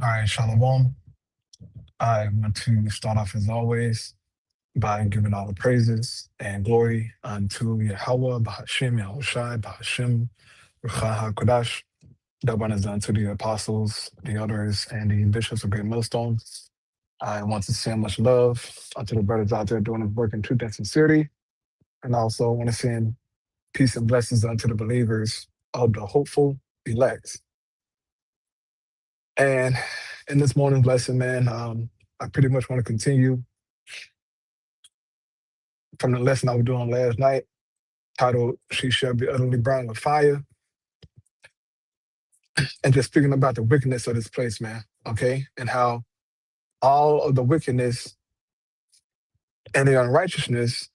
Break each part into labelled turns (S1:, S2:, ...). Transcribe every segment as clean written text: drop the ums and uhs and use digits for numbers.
S1: All right, Shalom. I want to start off as always by giving all the praises and glory unto Yahweh, Bahashim, Yahushai, Bahashim, Ruchah HaKodash. That one is unto the apostles, the elders, and the bishops of Great Millstone. I want to send much love unto the brothers out there doing this work in truth and sincerity. And I also want to send peace and blessings unto the believers of the hopeful elect. And in this morning's lesson, man, I pretty much want to continue from the lesson I was doing last night, titled She Shall Be Utterly Burned with Fire, and just speaking about the wickedness of this place, man, okay? And how all of the wickedness and the unrighteousness,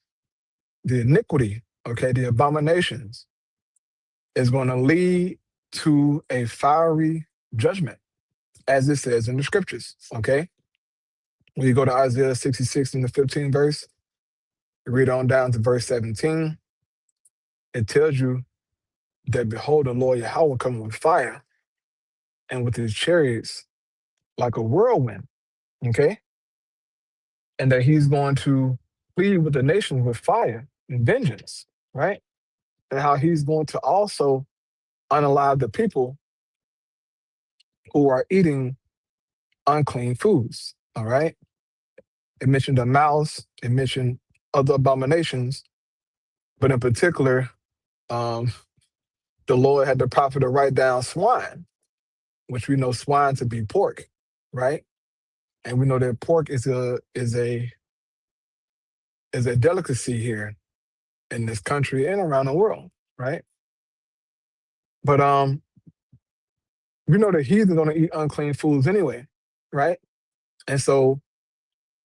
S1: the iniquity, okay, the abominations, is going to lead to a fiery judgment, as it says in the scriptures, okay? When you go to Isaiah 66 in the 15th verse, you read on down to verse 17, it tells you that behold, the Lord Yahweh coming with fire and with his chariots like a whirlwind, okay? And that he's going to plead with the nations with fire and vengeance, right? And how he's going to also unalive the people who are eating unclean foods, all right? It mentioned the mouse, it mentioned other abominations, but in particular, um, the Lord had the prophet to write down swine, which we know swine to be pork, right? And we know that pork is a delicacy here in this country and around the world, right? But we know the heathen gonna eat unclean foods anyway, right? And so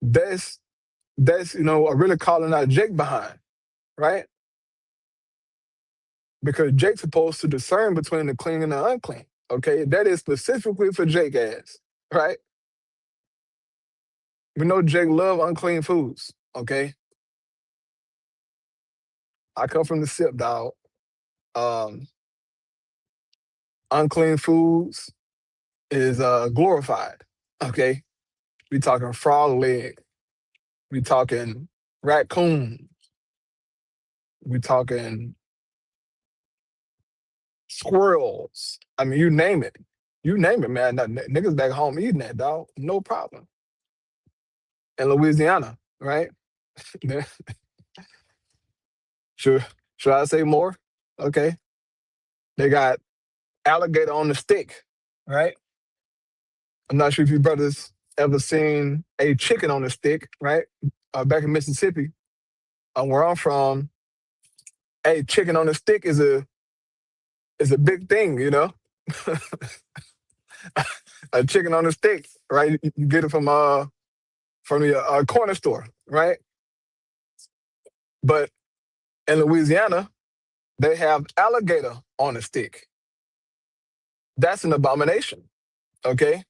S1: that's really calling out Jake behind, right? Because Jake's supposed to discern between the clean and the unclean. Okay, that is specifically for Jake ass, right? We know Jake love unclean foods. Okay, I come from the SIP, dog. Um, Unclean foods is glorified. Okay, we talking frog leg, we talking raccoon, we talking squirrels. I mean, you name it. You name it, man. Niggas back home eating that, dog. No problem. In Louisiana, right? should should I say more? Okay. They got alligator on the stick, right? I'm not sure if you brothers ever seen a chicken on a stick, right? Back in Mississippi, where I'm from, a chicken on a stick is a big thing, you know. A chicken on a stick, right? You get it from the corner store, right? But in Louisiana, they have alligator on a stick. That's an abomination, okay?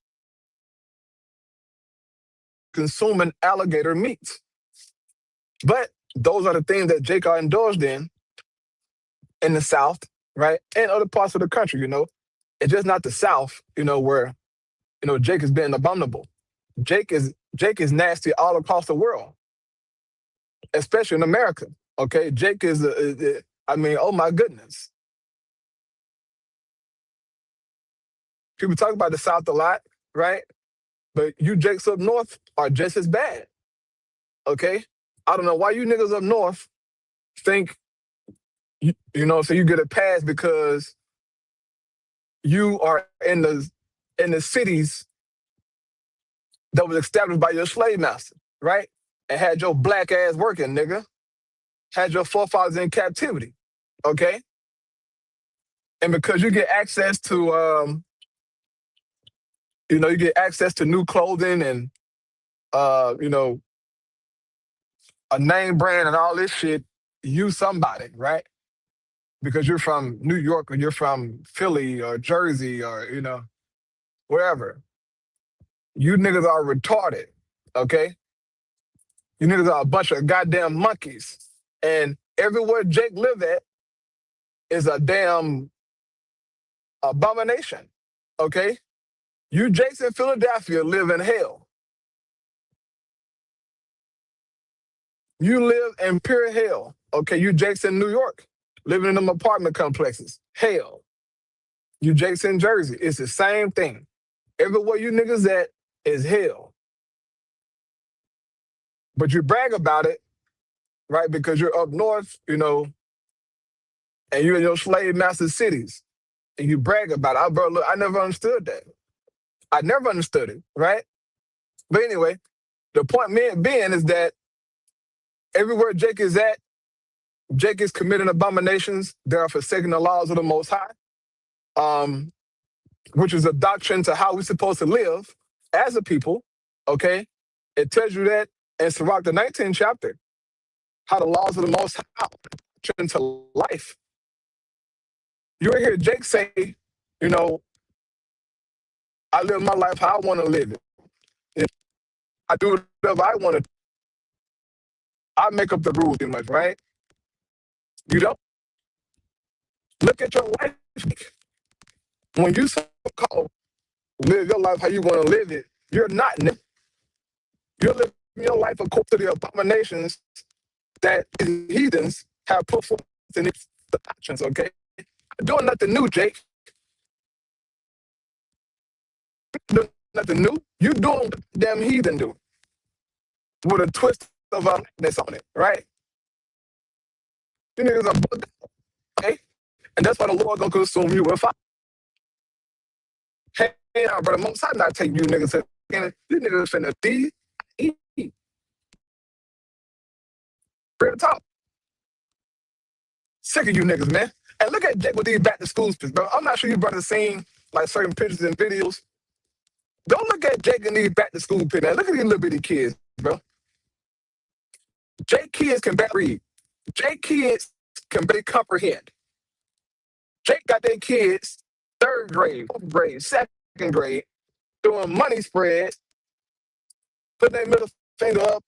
S1: Consuming alligator meat. But those are the things that Jake are indulged in the South, right? And other parts of the country, you know. It's just not the South, where, Jake is being abominable. Jake is nasty all across the world, especially in America. Okay. Jake I mean, oh my goodness. People talk about the South a lot, right? But you Jakes up north are just as bad. Okay. I don't know why you niggas up north think, so you get a pass because you are in the cities that was established by your slave master, right? And had your black ass working, nigga. Had your forefathers in captivity, okay? And because you get access to, you get access to new clothing and, a name brand and all this shit, you somebody, right? Because you're from New York or you're from Philly or Jersey or, wherever. You niggas are retarded, okay? You niggas are a bunch of goddamn monkeys. And everywhere Jake live at is a damn abomination, okay? You Jakes in Philadelphia live in hell. You live in pure hell. Okay, you Jakes in New York, living in them apartment complexes. Hell. You Jakes in Jersey. It's the same thing. Everywhere you niggas at is hell. But you brag about it, right? Because you're up north, and you're in your slave master cities. And you brag about it. Bro, look, I never understood that. I never understood it, right? But anyway, the point being is that everywhere Jake is at, Jake is committing abominations. They are forsaking the laws of the Most High, which is a doctrine to how we're supposed to live as a people, okay? It tells you that in Sirach, the 19th chapter, how the laws of the Most High are a doctrine to life. You will hear Jake say, you know, I live my life how I want to live it. I do whatever I want to. I make up the rules too much, right? You don't look at your life. When you so-called live your life how you want to live it, you're not. You're living your life according to the abominations that the heathens have put forth in these doctrines, okay? Doing nothing new, Jake. Doing nothing new. You doing what the damn heathen do with a twist of lightness on it, right? You niggas are bugged out, okay? And that's why the Lord gonna consume you with fire. Hey, now, brother, most I'm not taking you niggas to you niggas finna eat. Real talk. Sick of you niggas, man. And look at Jake with these back to school pictures, bro. I'm not sure you brothers seen like certain pictures and videos. Don't look at Jake and these back to school pictures. Look at these little bitty kids, bro. Jake kids can barely read. Jake kids can barely comprehend. Jake got their kids third grade, fourth grade, second grade, doing money spreads, putting their middle finger up.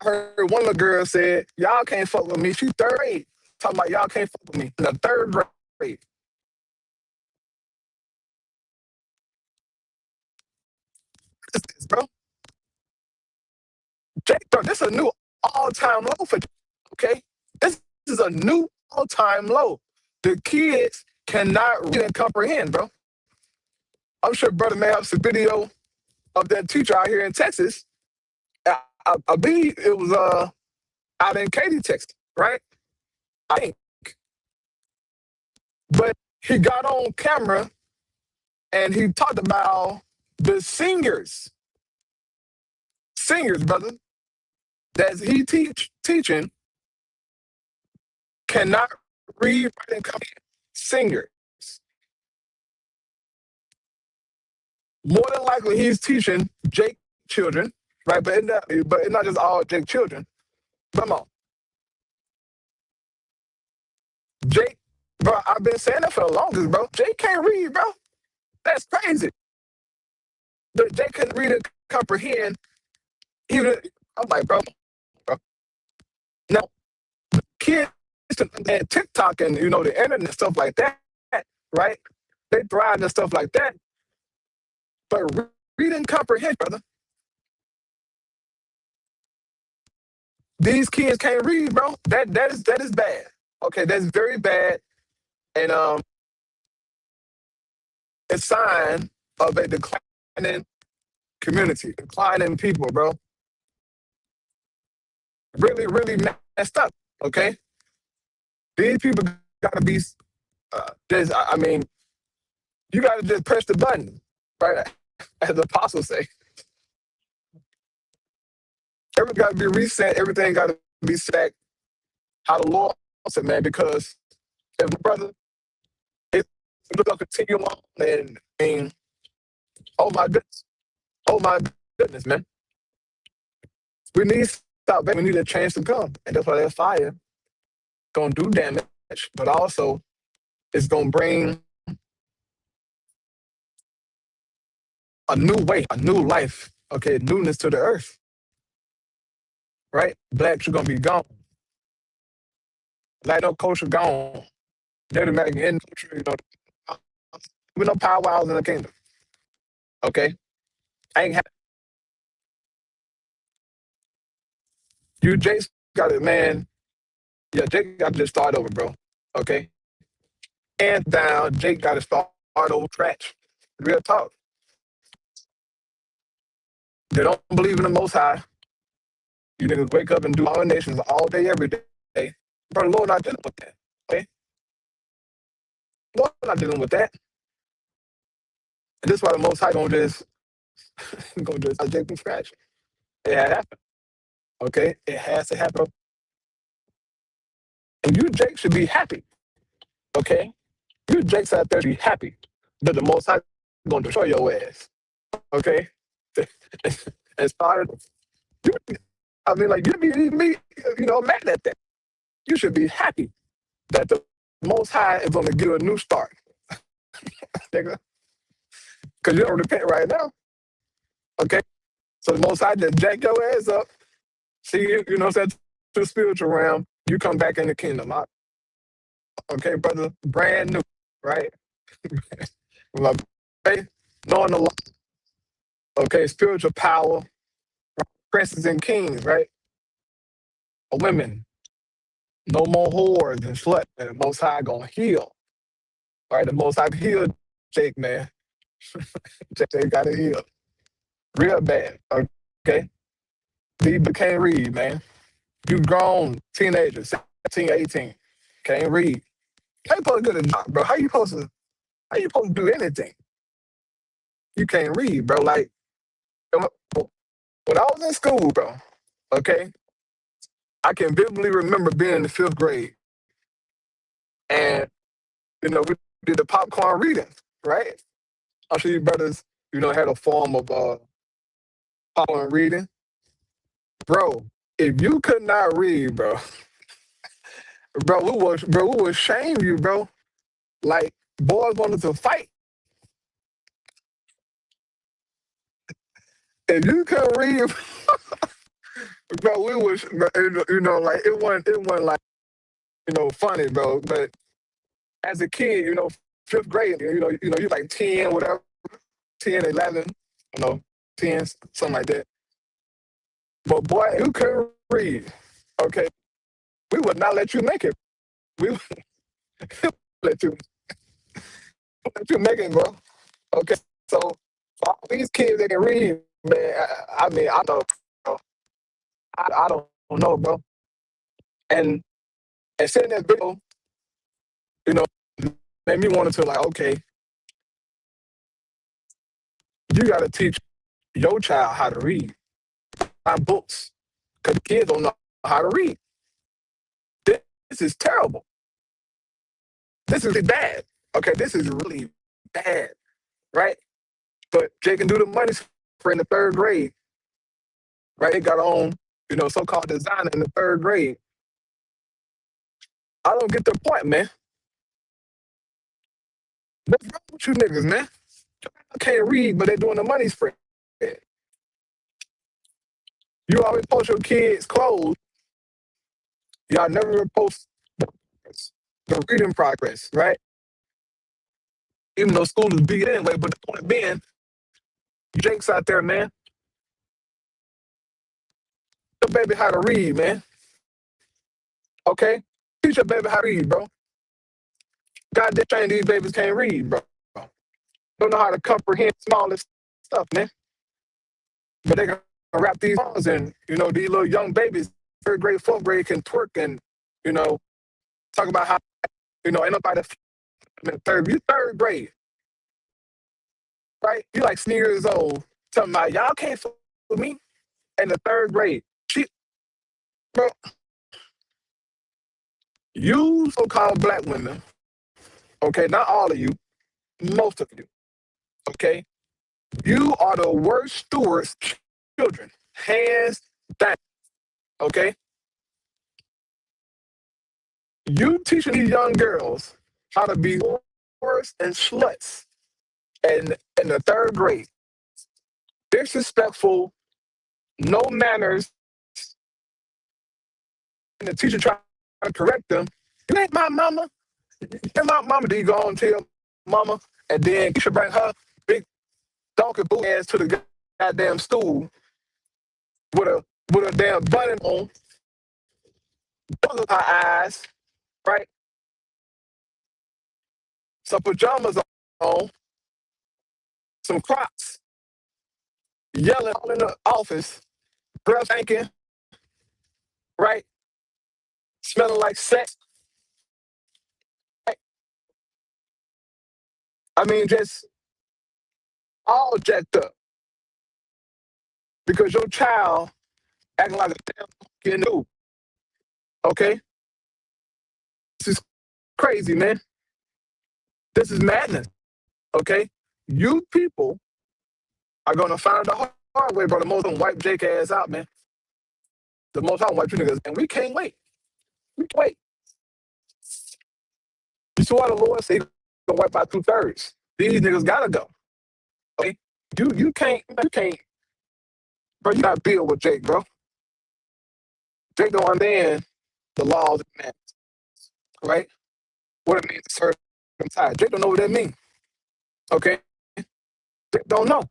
S1: I heard one little girl said, y'all can't fuck with me. She third grade. Talking about y'all can't fuck with me. In the third grade. What is this, bro? Jake, bro, this is a new all-time low for Jake, okay? This is a new all-time low. The kids cannot read and comprehend, bro. I'm sure brother may have some video of that teacher out here in Texas. I believe it was out in Katy, Texas, right? I think. But he got on camera and he talked about the singers, brother, that he teaching cannot read, write, and comprehend. Singers. More than likely, he's teaching Jake children, right? But it's not just all Jake children. Come on. Jake, bro, I've been saying that for the longest, bro. Jake can't read, bro. That's crazy. But Jake couldn't read and comprehend. Even I'm like, bro. Now, kids and TikTok and the internet and stuff like that, right? They thrive and stuff like that. But read and comprehend, brother. These kids can't read, bro. That is bad. Okay, that's very bad. And a sign of a declining community, declining people, bro. Really, really messed up. Okay, these people gotta be. I mean, you gotta just press the button, right? As the apostles say, everything gotta be reset. Everything gotta be set. How the Lord wants it, man. Because if my brother, if we're gonna continue on, and I mean, oh my goodness, oh my goodness, man. We need to stop. We need a change to come, and that's why that fire gonna do damage, but also it's gonna bring a new way, a new life. Okay, newness to the earth, right? Blacks are gonna be gone. Latino culture gone. Native American Indian culture, with no powwows in the kingdom. Okay, I ain't happy. You Jake's got it, man. Yeah, Jake got to just start over, bro. Okay, hands down, Jake got to start over scratch. Real talk. They don't believe in the Most High. You niggas wake up and do all nations all day, every day. Bro, Lord not dealing with that. Okay, Lord not dealing with that. And this is why the Most High gonna just Jake from scratch. It had happened. Okay, it has to happen. And you, Jake, should be happy. Okay, you, Jake's out there should be happy that the Most High gonna destroy your ass. Okay, and started. You, I mean, like you be me, mad at that. You should be happy that the Most High is gonna give you a new start, nigga. Because you don't repent right now. Okay, so the Most High just jack your ass up. See you know what I'm saying, to the spiritual realm. You come back in the kingdom. Okay, brother, brand new, right? Like, okay, knowing the law. Okay, spiritual power, princes and kings, right? Women, no more whores and sluts. And the Most High gonna heal. All right, the Most High healed Jake, man. Jake got to heal real bad. Okay, he can't read, man. You grown teenagers, 17, 18, can't read. How you supposed to get a job, bro? How you supposed to do anything? You can't read, bro. Like when I was in school, bro. Okay, I can vividly remember being in the fifth grade, and we did the popcorn reading, right? I'm sure you brothers, had a form of popcorn reading, bro. If you could not read, bro, we would shame you, bro. Like boys wanted to fight. If you couldn't read, bro, we was, like it wasn't like funny, bro. But as a kid, fifth grade, you like 10, whatever, 10, 11, 10, something like that. But boy, you couldn't read. Okay, we would not let you make it. We would let you let you make it, bro. Okay, so for all these kids that can read, man, I mean, I know, bro. I don't know, bro. And seeing that video, you know, made me want to like, okay, you got to teach your child how to read. Buy books, because kids don't know how to read. This is terrible. This is bad. Okay, this is really bad, right? But Jay can do the money for in the third grade, right? He got on, so-called designer in the third grade. I don't get the point, man. What's wrong with you niggas, man? I can't read, but they're doing the money spread. You always post your kids' clothes. Y'all never post the reading progress, right? Even though school is big anyway, but the point being, Jake's out there, man. Teach your baby how to read, man. Okay? Teach your baby how to read, bro. God, they train these babies can't read, bro. Don't know how to comprehend smallest stuff, man. But they can rap these songs and, these little young babies, third grade, fourth grade, can twerk and, talk about how, ain't nobody, you third grade, right? You like sneakers old. Talking about, y'all can't fool with me in the third grade. Bro, you so-called black women, okay, not all of you, most of you, okay, you are the worst stewards, children, hands down, okay? You teaching these young girls how to be whores and sluts in the third grade, disrespectful, no manners, and the teacher trying to correct them. You ain't my mama. You ain't my mama. Do you go on and tell mama, and then you should bring her big donkey boot ass to the goddamn stool with a damn bunny on, bug in her eyes, right? Some pajamas on, some Crocs, yelling all in the office, breath stinking, right? Smelling like sex. Right? I mean, just all jacked up because your child acting like a damn monkey in the noob. Okay, this is crazy, man. This is madness. Okay, you people are gonna find the hard way, bro. The most gonna wipe Jake ass out, man. The most gonna wipe you niggas, and we can't wait. We can't wait. You saw the Lord say gonna wipe out 2/3. These niggas gotta go. Okay, you can't, bro. You gotta build with Jake, bro. Jake don't understand the laws of man, right? What it means to serve him tired. Jake don't know what that means. Okay, Jake don't know.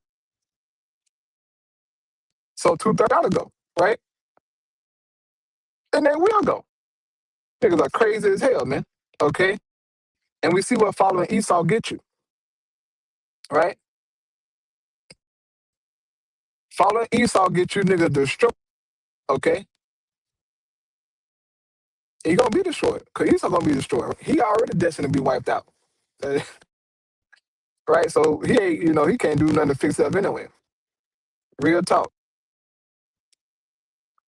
S1: So 2/3 gotta go, right? And they will go. Niggas are crazy as hell, man. Okay, and we see what following Esau get you, right? Following Esau get you niggas destroyed. Okay, he gonna be destroyed because Esau gonna be destroyed. He already destined to be wiped out, right? So he ain't, he can't do nothing to fix it up anyway. Real talk.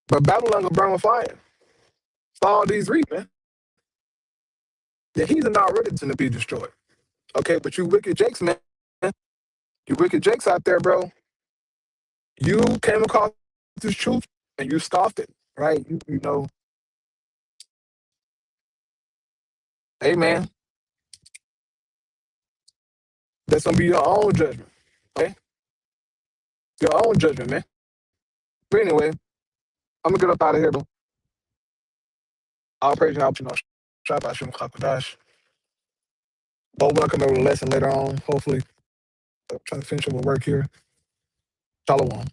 S1: But Babylon gonna burn with fire. For all these reasons, man. The heathen already destined to be destroyed. Okay, but you wicked jakes, man. You wicked jakes out there, bro. You came across this truth and you scoffed it, right? Hey, man, that's gonna be your own judgment. Okay, your own judgment, man. But anyway, I'm gonna get up out of here, though. All praise and Shabbat Shem Chakadash. But we'll come over with a lesson later on, hopefully. Trying to finish up with work here. Shalom.